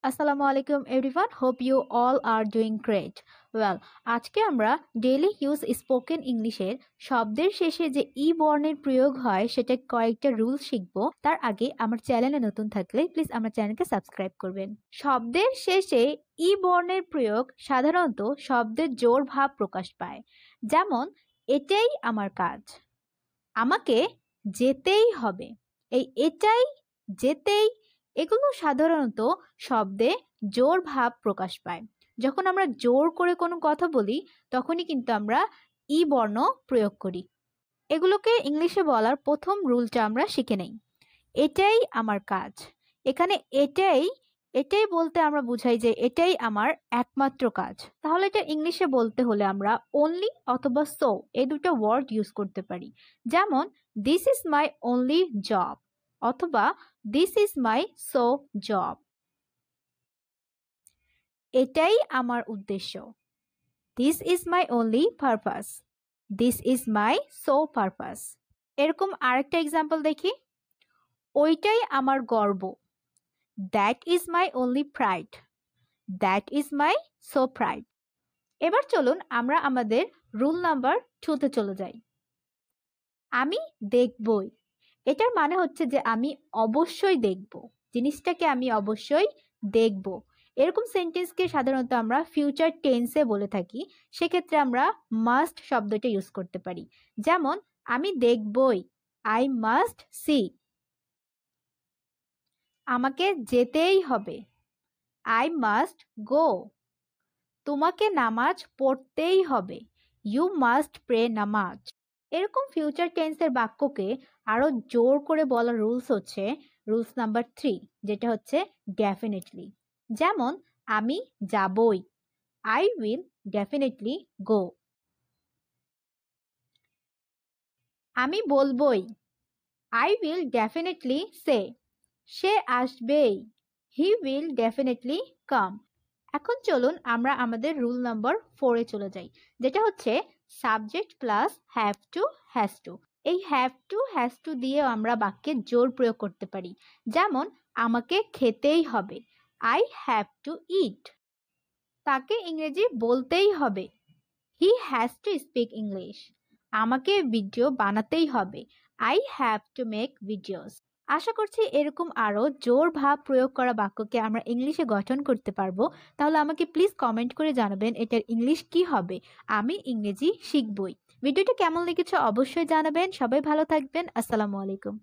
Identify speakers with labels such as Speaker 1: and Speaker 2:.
Speaker 1: আসসালামু আলাইকুম everyone, hope you all are doing great. আজকে আমরা ডেইলি ইউজ স্পোকেন ইংলিশের শব্দের শেষে যে ই বর্ণের প্রয়োগ হয় সেটা কয়েকটা রুল শিখব। তার আগে আমার চ্যানেলে নতুন থাকলে প্লিজ আমার চ্যানেলকে সাবস্ক্রাইব করবেন। শব্দের শেষে ই বর্ণের প্রয়োগ সাধারণত শব্দের জোর ভাব প্রকাশ পায়। যেমন, এটাই আমার কাজ, আমাকে যেতেই হবে। এই এটাই, যেতেই এগুলো সাধারণত শব্দে জোর ভাব প্রকাশ পায়। যখন আমরা জোর করে কোনো কথা বলি তখনই কিন্তু আমরা ই বর্ণ প্রয়োগ করি। এগুলোকে ইংলিশে বলার প্রথম রুলটা আমরা শিখে নেই। এটাই আমার কাজ। এখানে এটাই এটাই বলতে আমরা বুঝাই যে এটাই আমার একমাত্র কাজ। তাহলে এটা ইংলিশে বলতে হলে আমরা অনলি অথবা সো এই দুটো ওয়ার্ড ইউজ করতে পারি। যেমন, this is my only job অথবা this is my so job. এটাই আমার উদ্দেশ্য। This is my only purpose. This is my so purpose. এরকম আরেকটা এক্সাম্পল দেখি। ওইটাই আমার গর্ব। That is my only pride. That is my so pride. এবার চলুন আমরা আমাদের রুল নাম্বার 2 তে চলে যাই। আমি দেখবই। এটার মানে হচ্ছে যে আমি অবশ্যই দেখব, জিনিসটাকে আমি অবশ্যই দেখব। এরকম সেন্টেন্সকে সাধারণত আমরা ফিউচার টেন্সে বলে থাকি। সেক্ষেত্রে আমরা মাস্ট শব্দটা ইউজ করতে পারি। যেমন, আমি দেখবই, আই মাস্ট সি। আমাকে যেতেই হবে, আই মাস্ট গো। তোমাকে নামাজ পড়তেই হবে, ইউ মাস্ট প্রে নামাজ। এরকম ফিউচার টেন্সের বাক্যকে আরো জোর করে বলার রুলস হচ্ছে রুলস নাম্বার 3, যেটা হচ্ছে ডেফিনেটলি। যেমন, আমি যাবই, আই উইল ডেফিনেটলি গো। আমি বলবই, আই উইল ডেফিনেটলি সে। সে আসবেই, হি উইল ডেফিনেটলি কাম। এখন চলুন আমরা আমাদের রুল নাম্বার 4 এ চলে যাই, যেটা হচ্ছে subject plus have to has to. এই হ্যাভ টু হ্যাজ টু দিয়ে আমরা বাক্যে জোর প্রয়োগ করতে পারি। যেমন, আমাকে খেতেই হবে, আই হ্যাভ টু ইট। তাকে ইংরেজি বলতেই হবে, he has to speak English. আমাকে ভিডিও বানাতেই হবে, I have to make videos. আশা করছি এরকম আরও জোর ভাব প্রয়োগ করা বাক্যকে আমরা ইংলিশে গঠন করতে পারবো। তাহলে আমাকে প্লিজ কমেন্ট করে জানাবেন এটার ইংলিশ কি হবে। আমি ইংরেজি শিখবই। ভিডিওটা কেমন লেগেছে অবশ্যই জানাবেন। সবাই ভালো থাকবেন। আসসালামু আলাইকুম।